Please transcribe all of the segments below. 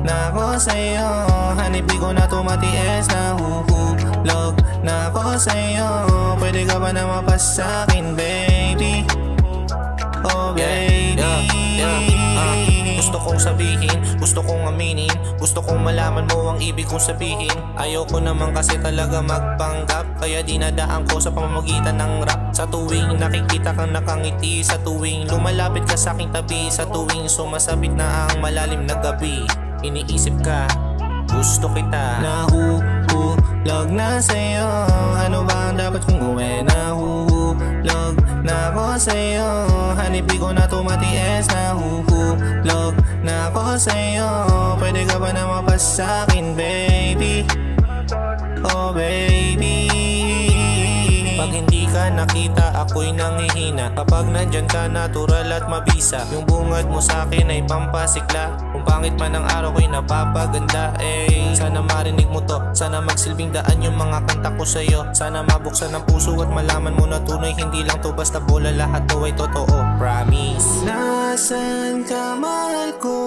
na ako sa'yo. Hanip di ko na tumatiis, nahuhulog na ako sa'yo. Pwede ka ba na mapas sa'kin, baby? Oh baby, gusto kong sabihin, gusto kong aminin, gusto kong malaman mo ang ibig kong sabihin. Ayoko naman kasi talaga magpanggap, kaya dinadaan ko sa pamamagitan ng rap. Sa tuwing nakikita kang nakangiti, sa tuwing lumalapit ka sa aking tabi, sa tuwing sumasabit na ang malalim na gabi, iniisip ka, gusto kita. Nahuhulog na sa'yo, ano ba ang dapat kong gawin? Nahuhulog na ako sa'yo, hanip di ko na tumatiis. Nahuhulog na ako sa'yo, pwede ka ba na mapas sa'kin, baby? Oh baby, pag hindi ka nakita, ako'y nangihina. Kapag nandyan ka, natural at mabisa. Yung bungad mo sa'kin ay pampasikla. Kung pangit man ang araw ko'y napapaganda. Sana marinig mo to, sana magsilbing daan yung mga kanta ko sa'yo. Sana mabuksan ang puso at malaman mo na tunay, hindi lang to basta bola, lahat to ay totoo, promise. Nasaan ka, mahal ko?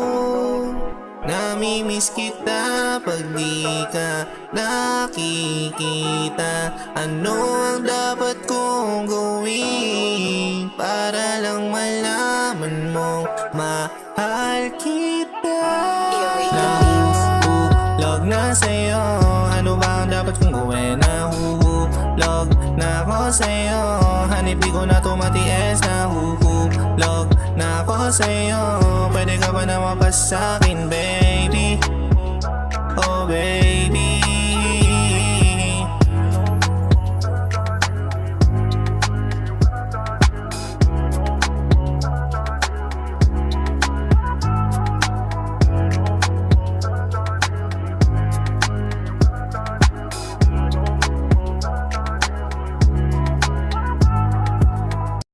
Namimiss kita pag di ka nakikita. Ano ang dapat kong gawin para lang malaman mong mahal kita? Nahuhulog na sa'yo, ano ba ang dapat kong gawin? Nahuhulog na ako sa'yo, hanip di ko na tumatiis. Nahuhulog na ako sa'yo, pwede ka ba na mapas sa'kin, baby? Oh baby,